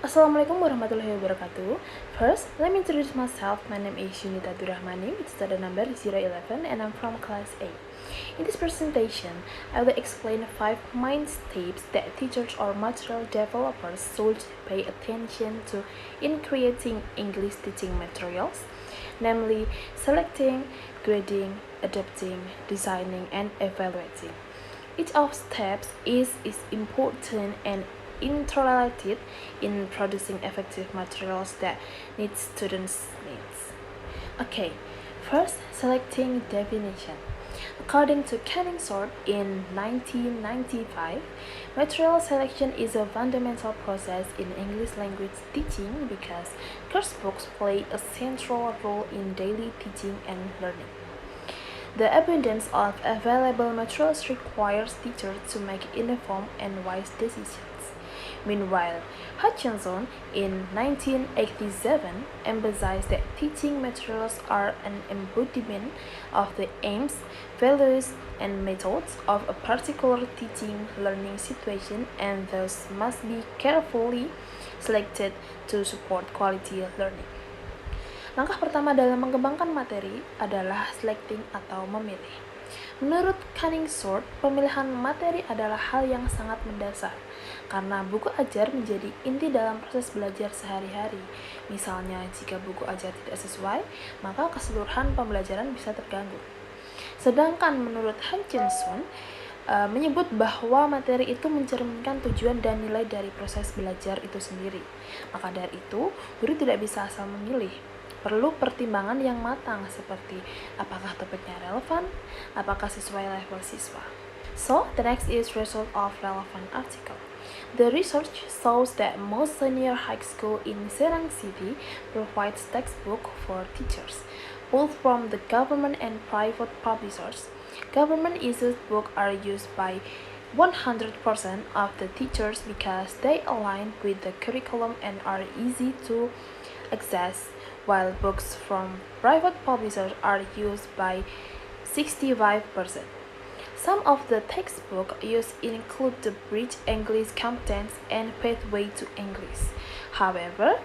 Assalamualaikum warahmatullahi wabarakatuh. First, let me introduce myself. My name is Yunita Durrahmani with study number 011 and I'm from class A. In this presentation, I will explain 5 main steps that teachers or material developers should pay attention to in creating English teaching materials, namely selecting, grading, adapting, designing, and evaluating. Each of steps is important and interrelated in producing effective materials that meet students' needs. Okay, first selecting definition. According to Canning Sword in 1995, material selection is a fundamental process in English language teaching because course books play a central role in daily teaching and learning. The abundance of available materials requires teachers to make informed and wise decisions. Meanwhile, Hutchinson in 1987 emphasized that teaching materials are an embodiment of the aims, values, and methods of a particular teaching learning situation and thus must be carefully selected to support quality learning. Langkah pertama dalam mengembangkan materi adalah selecting atau memilih. Menurut Canning Sword, pemilihan materi adalah hal yang sangat mendasar, karena buku ajar menjadi inti dalam proses belajar sehari-hari. Misalnya, jika buku ajar tidak sesuai, maka keseluruhan pembelajaran bisa terganggu. Sedangkan menurut Hutchinson, menyebut bahwa materi itu mencerminkan tujuan dan nilai dari proses belajar itu sendiri. Maka dari itu, guru tidak bisa asal memilih. Perlu pertimbangan yang matang seperti apakah topiknya relevan, apakah sesuai level siswa. So, the next is result of relevant article. The research shows that most senior high school in Serang City provides textbook for teachers, both from the government and private publishers. Government-issued books are used by 100% of the teachers because they align with the curriculum and are easy to access, while books from private publishers are used by 65%. Some of the textbooks used include the Bridge English Competence and Pathway to English. However,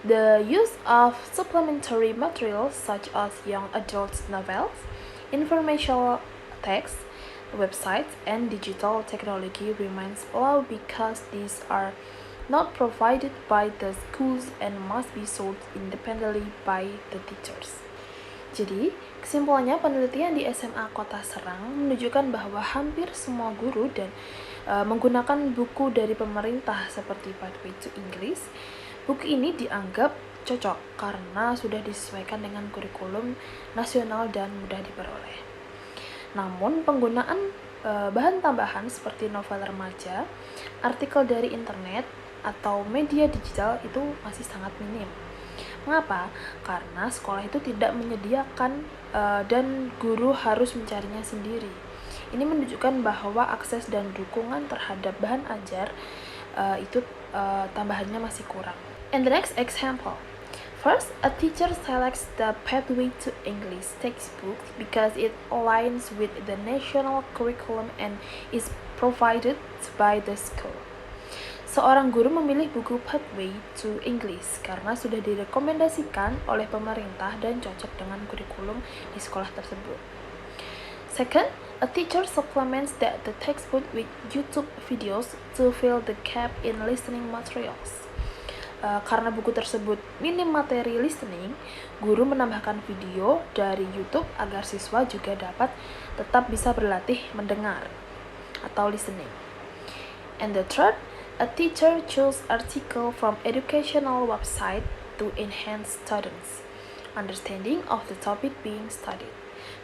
the use of supplementary materials such as young adult novels, informational texts, websites, and digital technology remains low because these are not provided by the schools and must be sold independently by the teachers. Jadi, kesimpulannya penelitian di SMA Kota Serang menunjukkan bahwa hampir semua guru dan menggunakan buku dari pemerintah seperti Pathway to English. Buku ini dianggap cocok karena sudah disesuaikan dengan kurikulum nasional dan mudah diperoleh. Namun, penggunaan bahan tambahan seperti novel remaja, artikel dari internet, atau media digital itu masih sangat minim. Mengapa? Karena sekolah itu tidak menyediakan dan guru harus mencarinya sendiri. Ini menunjukkan bahwa akses dan dukungan terhadap bahan ajar itu tambahannya masih kurang. And the next example. First, a teacher selects the Pathway to English textbook because it aligns with the national curriculum and is provided by the school. Seorang guru memilih buku Pathway to English karena sudah direkomendasikan oleh pemerintah dan cocok dengan kurikulum di sekolah tersebut. Second, a teacher supplements the textbook with YouTube videos to fill the gap in listening materials. Karena buku tersebut minim materi listening, guru menambahkan video dari YouTube agar siswa juga dapat tetap bisa berlatih mendengar atau listening. And the third, a teacher chooses article from educational website to enhance students' understanding of the topic being studied.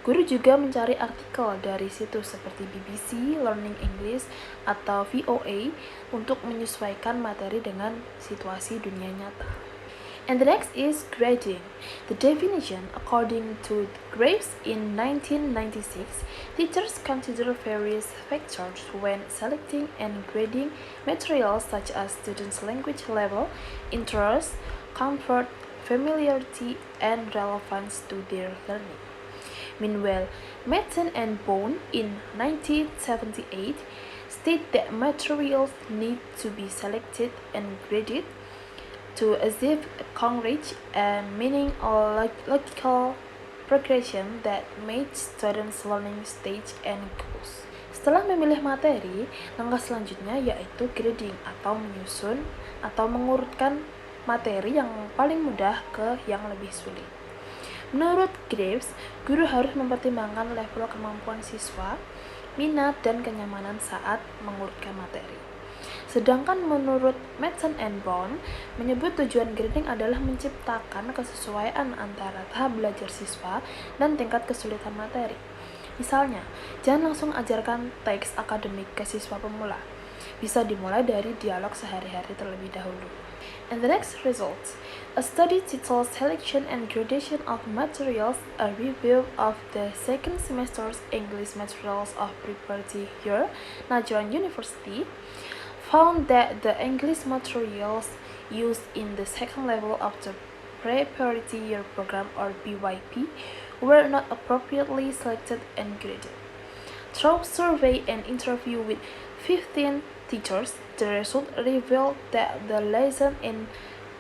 Guru juga mencari artikel dari situs seperti BBC, Learning English, atau VOA untuk menyesuaikan materi dengan situasi dunia nyata. And the next is grading. The definition, according to Graves in 1996, teachers consider various factors when selecting and grading materials such as students' language level, interest, comfort, familiarity, and relevance to their learning. Meanwhile, Mason and Bone in 1978 state that materials need to be selected and graded to achieve concrete and meaning or logical progression that meets students' learning stage and goals. Setelah memilih materi, langkah selanjutnya yaitu grading atau menyusun atau mengurutkan materi yang paling mudah ke yang lebih sulit. Menurut Graves, guru harus mempertimbangkan level kemampuan siswa, minat, dan kenyamanan saat mengurutkan materi. Sedangkan menurut Madsen and Brown, menyebut tujuan grading adalah menciptakan kesesuaian antara tahap belajar siswa dan tingkat kesulitan materi. Misalnya, jangan langsung ajarkan teks akademik ke siswa pemula. Bisa dimulai dari dialog sehari-hari terlebih dahulu. And the next result, a study titled Selection and Gradation of Materials, a review of the second semester's English materials of preparatory year, Nigerian University, found that the English materials used in the second level of the preparatory year program or BYP were not appropriately selected and graded. Through survey and interview with 15 teachers, the result revealed that the lesson in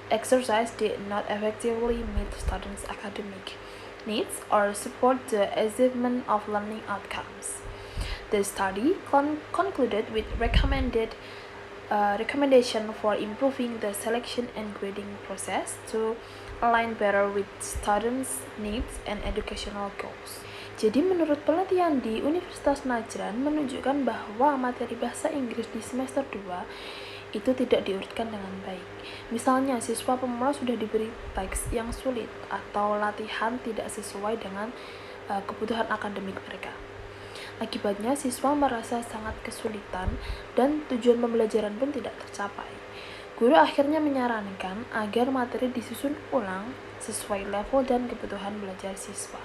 exercise did not effectively meet students' academic needs or support the achievement of learning outcomes. The study concluded with recommendation for improving the selection and grading process to align better with students' needs and educational goals. Jadi menurut penelitian di Universitas Najran menunjukkan bahwa materi bahasa Inggris di semester 2 itu tidak diurutkan dengan baik. Misalnya siswa pemula sudah diberi teks yang sulit atau latihan tidak sesuai dengan kebutuhan akademik mereka. Akibatnya siswa merasa sangat kesulitan dan tujuan pembelajaran pun tidak tercapai. Guru akhirnya menyarankan agar materi disusun ulang sesuai level dan kebutuhan belajar siswa.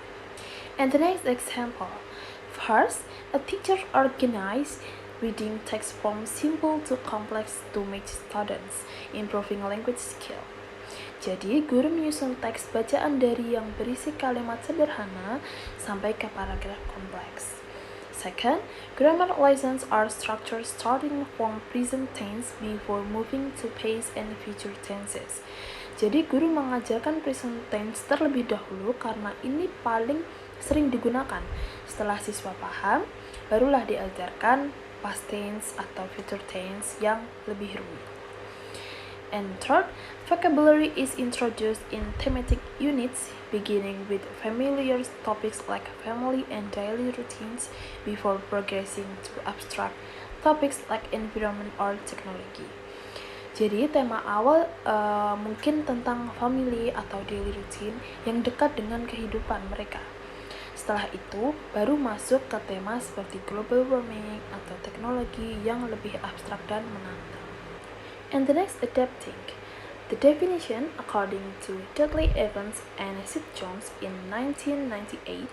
And the next example, first, a teacher organized reading text from simple to complex to make students, improving language skill. Jadi, guru menyusun teks bacaan dari yang berisi kalimat sederhana sampai ke paragraf kompleks. Second, grammar lessons are structured starting from present tense before moving to past and future tenses. Jadi, guru mengajarkan present tense terlebih dahulu karena ini paling sering digunakan. Setelah siswa paham, barulah diajarkan past tense atau future tense yang lebih rumit. And third, vocabulary is introduced in thematic units beginning with familiar topics like family and daily routines before progressing to abstract topics like environment or technology. Jadi tema awal mungkin tentang family atau daily routine yang dekat dengan kehidupan mereka. Setelah itu, baru masuk ke tema seperti global warming atau teknologi yang lebih abstrak dan menantang. And the next, adapting. The definition, according to Dudley Evans and Sid Jones in 1998,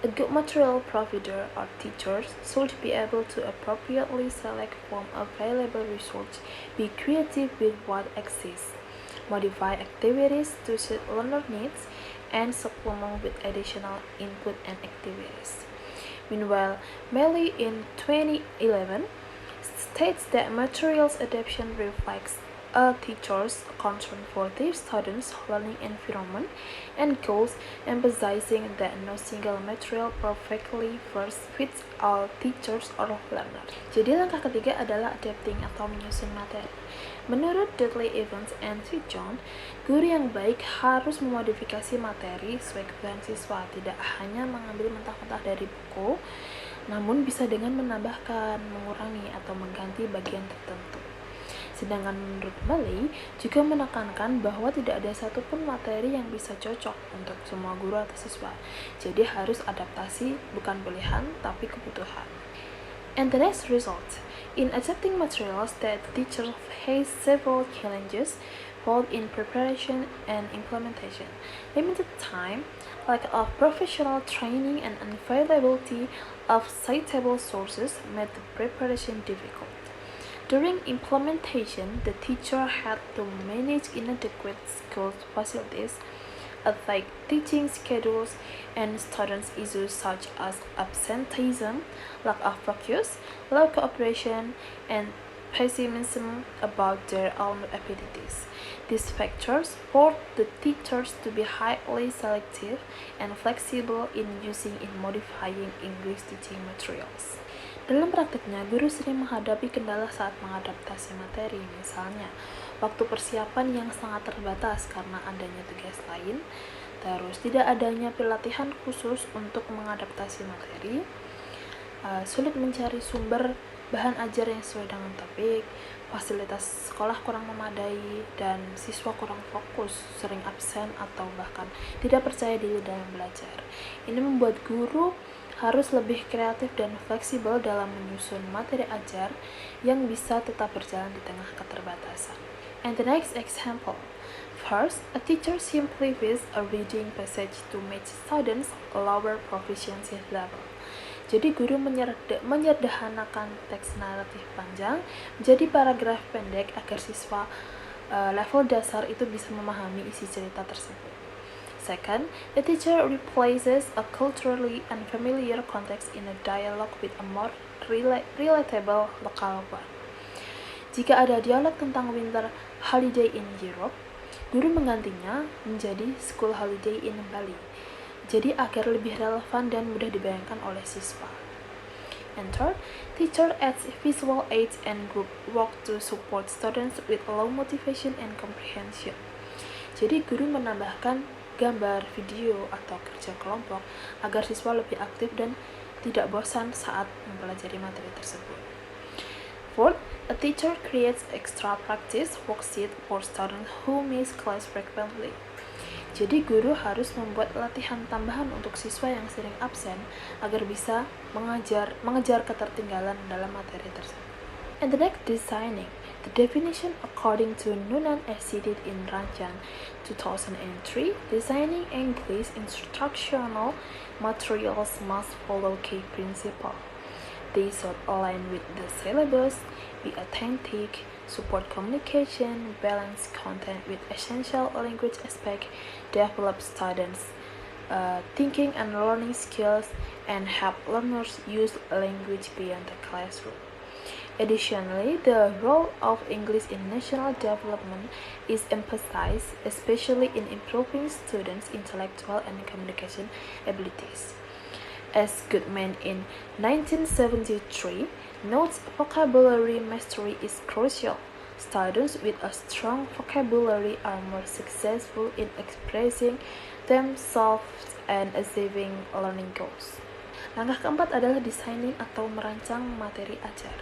a good material provider or teachers should be able to appropriately select from available resources, be creative with what exists, modify activities to suit learner needs, and supplement with additional input and activities. Meanwhile, Melly in 2011 states that materials adaptation reflects a teacher's concern for their students' learning environment and goals, emphasizing that no single material perfectly fits all teachers or learners. Jadi langkah ketiga adalah adapting atau menyusun materi. Menurut Dudley Evans and Sid Jones, guru yang baik harus memodifikasi materi sesuai kebutuhan siswa, tidak hanya mengambil mentah-mentah dari buku, namun bisa dengan menambahkan, mengurangi, atau mengganti bagian tertentu. Sedangkan menurut Melly juga menekankan bahwa tidak ada satupun materi yang bisa cocok untuk semua guru atau siswa. Jadi harus adaptasi, bukan pilihan, tapi kebutuhan. And the next result, in adapting materials that teachers face several challenges, both in preparation and implementation. Limited time, lack of professional training, and unavailability of citable sources made the preparation difficult. During implementation, the teacher had to manage inadequate school facilities, affect teaching schedules, and students' issues such as absenteeism, lack of focus, low cooperation, and pessimism about their own abilities. These factors force the teachers to be highly selective and flexible in using and modifying English teaching materials. Dalam praktiknya, guru sering menghadapi kendala saat mengadaptasi materi, misalnya waktu persiapan yang sangat terbatas karena adanya tugas lain, terus tidak adanya pelatihan khusus untuk mengadaptasi materi, sulit mencari sumber bahan ajar yang sesuai dengan topik, fasilitas sekolah kurang memadai, dan siswa kurang fokus, sering absen atau bahkan tidak percaya diri dalam belajar. Ini membuat guru harus lebih kreatif dan fleksibel dalam menyusun materi ajar yang bisa tetap berjalan di tengah keterbatasan. And the next example. First, a teacher simplifies a reading passage to match students' lower proficiency level. Jadi guru menyederhanakan teks naratif panjang menjadi paragraf pendek agar siswa level dasar itu bisa memahami isi cerita tersebut. Second, the teacher replaces a culturally unfamiliar context in a dialogue with a more relatable local one. Jika ada dialog tentang winter holiday in Europe, guru menggantinya menjadi school holiday in Bali. Jadi agar lebih relevan dan mudah dibayangkan oleh siswa. And third, teacher adds visual aids and group work to support students with low motivation and comprehension. Jadi guru menambahkan gambar, video, atau kerja kelompok agar siswa lebih aktif dan tidak bosan saat mempelajari materi tersebut. Fourth, a teacher creates extra practice worksheet for students who miss class frequently. Jadi guru harus membuat latihan tambahan untuk siswa yang sering absen agar bisa mengejar ketertinggalan dalam materi tersebut. And the next, designing. The definition according to Nunan cited in Ranjan 2003, designing English instructional materials must follow key principles. They should align with the syllabus, be authentic, support communication, balance content with essential language aspect, develop students' thinking and learning skills, and help learners use language beyond the classroom. Additionally, the role of English in national development is emphasized, especially in improving students' intellectual and communication abilities. As Goodman in 1973 notes, vocabulary mastery is crucial. Students with a strong vocabulary are more successful in expressing themselves and achieving learning goals. Langkah keempat adalah designing atau merancang materi ajar.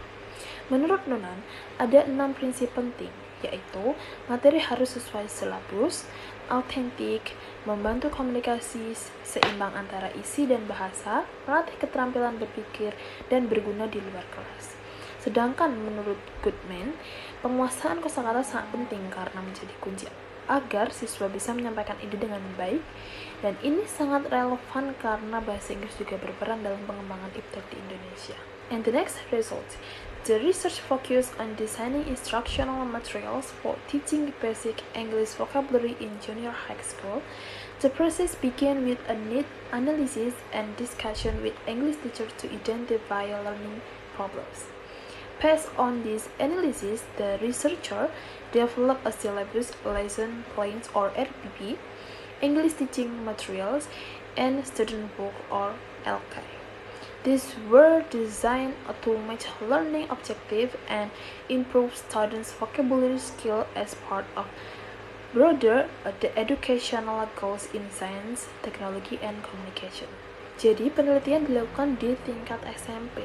Menurut Nunan, ada 6 prinsip penting, yaitu materi harus sesuai silabus, autentik, membantu komunikasi, seimbang antara isi dan bahasa, melatih keterampilan berpikir, dan berguna di luar kelas. Sedangkan menurut Goodman, penguasaan kosakata sangat penting karena menjadi kunci agar siswa bisa menyampaikan ide dengan baik, dan ini sangat relevan karena bahasa Inggris juga berperan dalam pengembangan iptek di Indonesia. And the next result, the research focused on designing instructional materials for teaching basic English vocabulary in junior high school. The process began with a neat analysis and discussion with English teachers to identify learning problems. Based on this analysis, the researcher developed a syllabus, lesson plans or RPP, English teaching materials, and student book or LK. These were designed to match learning objective and improve students' vocabulary skill as part of broader educational goals in science, technology, and communication. Jadi penelitian dilakukan di tingkat SMP,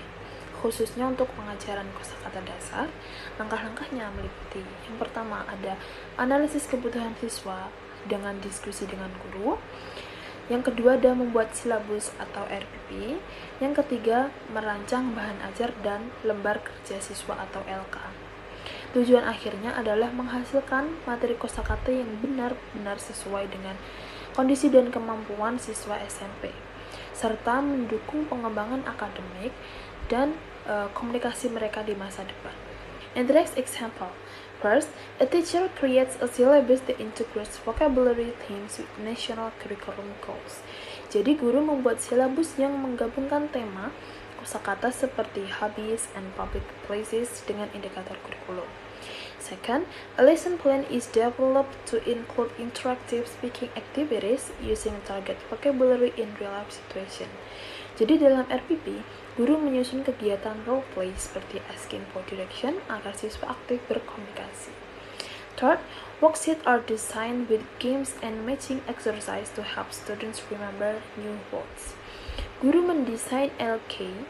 khususnya untuk pengajaran kosakata dasar. Langkah-langkahnya meliputi: yang pertama ada analisis kebutuhan siswa dengan diskusi dengan guru. Yang kedua ada membuat silabus atau RPP. Yang ketiga merancang bahan ajar dan lembar kerja siswa atau LK. Tujuan akhirnya adalah menghasilkan materi kosakata yang benar-benar sesuai dengan kondisi dan kemampuan siswa SMP, serta mendukung pengembangan akademik dan komunikasi mereka di masa depan. And the next example. First, a teacher creates a syllabus that integrates vocabulary themes with national curriculum goals. Jadi guru membuat silabus yang menggabungkan tema kosakata seperti hobbies and public places dengan indikator kurikulum. Second, a lesson plan is developed to include interactive speaking activities using target vocabulary in real-life situation. Jadi dalam RPP, guru menyusun kegiatan role play seperti asking for direction agar siswa aktif berkomunikasi. Third, worksheets are designed with games and matching exercise to help students remember new words. Guru mendesain LK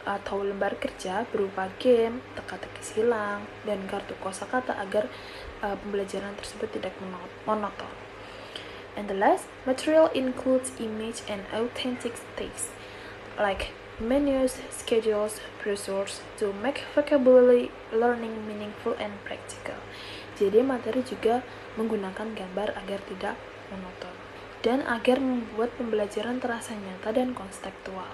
atau lembar kerja berupa game, teka-teki silang, dan kartu kosakata agar pembelajaran tersebut tidak monoton. And the last, material includes image and authentic text, like menus, schedules, brochures to make vocabulary learning meaningful and practical. Jadi materi juga menggunakan gambar agar tidak monoton dan agar membuat pembelajaran terasa nyata dan konstekstual.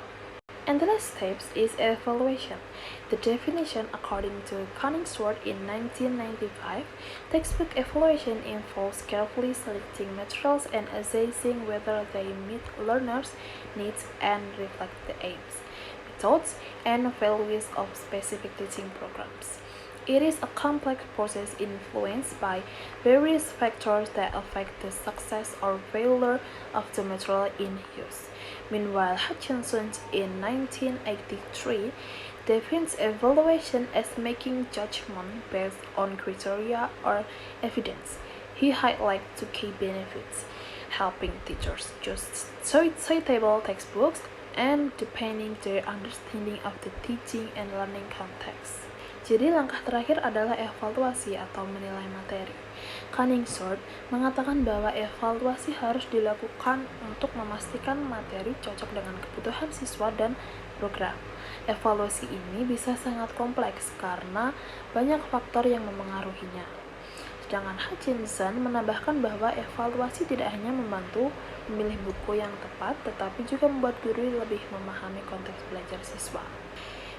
And the last step is evaluation. The definition according to Koningsword in 1995, textbook evaluation involves carefully selecting materials and assessing whether they meet learners' needs and reflect the aims, methods, and values of specific teaching programs. It is a complex process influenced by various factors that affect the success or failure of the material in use. Meanwhile, Hutchinson in 1983 defines evaluation as making judgment based on criteria or evidence. He highlights two key benefits: helping teachers choose suitable textbooks and deepening their understanding of the teaching and learning context. Jadi langkah terakhir adalah evaluasi atau menilai materi. Koningsword mengatakan bahwa evaluasi harus dilakukan untuk memastikan materi cocok dengan kebutuhan siswa dan program. Evaluasi ini bisa sangat kompleks karena banyak faktor yang memengaruhinya. Sedangkan Hutchinson menambahkan bahwa evaluasi tidak hanya membantu memilih buku yang tepat, tetapi juga membuat guru lebih memahami konteks belajar siswa.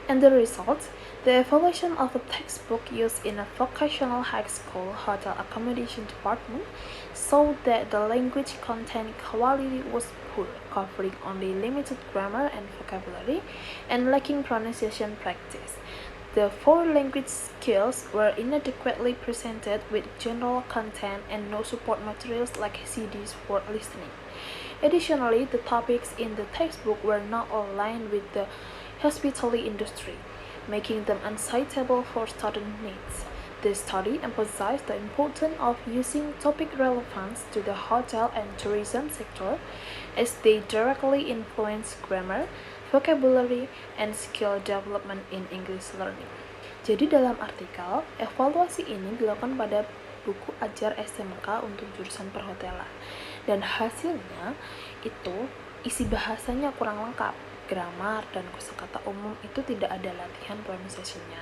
And the result, the evaluation of a textbook used in a vocational high school hotel accommodation department showed that the language content quality was poor, covering only limited grammar and vocabulary, and lacking pronunciation practice. The four language skills were inadequately presented with general content and no support materials like CDs for listening. Additionally, the topics in the textbook were not aligned with the hospitality industry, making them unsuitable for student needs. This study emphasized the importance of using topic relevance to the hotel and tourism sector as they directly influence grammar, vocabulary, and skill development in English learning. Jadi dalam artikel, evaluasi ini dilakukan pada buku ajar SMK untuk jurusan perhotelan. Dan hasilnya itu isi bahasanya kurang lengkap. Grammar dan kosakata umum itu tidak ada latihan pronunciation-nya.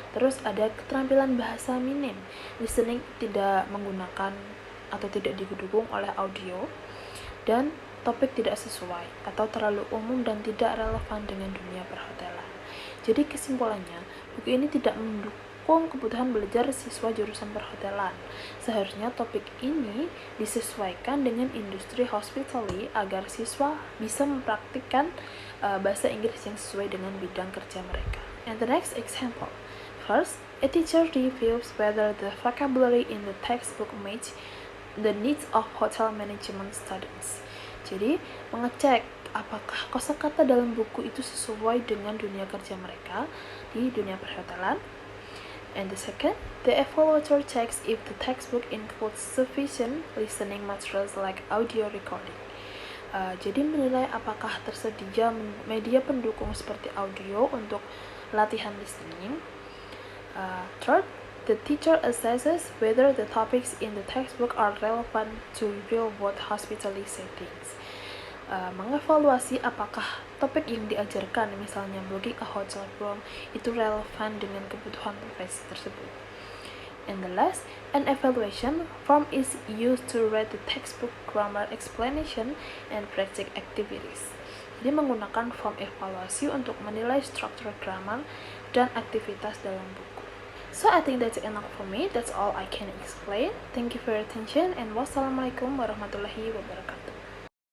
Terus ada keterampilan bahasa minim, listening tidak menggunakan atau tidak didukung oleh audio, dan topik tidak sesuai atau terlalu umum dan tidak relevan dengan dunia perhotelan. Jadi kesimpulannya, buku ini tidak mendukung kebutuhan belajar siswa jurusan perhotelan. Seharusnya topik ini disesuaikan dengan industri hospitality agar siswa bisa mempraktikkan bahasa Inggris yang sesuai dengan bidang kerja mereka. And the next example. First, a teacher reviews whether the vocabulary in the textbook match the needs of hotel management students. Jadi, mengecek apakah kosakata dalam buku itu sesuai dengan dunia kerja mereka di dunia perhotelan. And the second, the evaluator checks if the textbook includes sufficient listening materials like audio recording. Jadi menilai apakah tersedia media pendukung seperti audio untuk latihan listening. Third, the teacher assesses whether the topics in the textbook are relevant to real-world hospitality settings. Mengevaluasi apakah topik yang diajarkan, misalnya booking a hotel room, itu relevan dengan kebutuhan profesi tersebut. And the last, an evaluation form is used to rate the textbook grammar explanation and practice activities. Jadi menggunakan form evaluasi untuk menilai struktur grammar dan aktivitas dalam buku. So I think that's enough for me. That's all I can explain. Thank you for your attention and wassalamualaikum warahmatullahi wabarakatuh.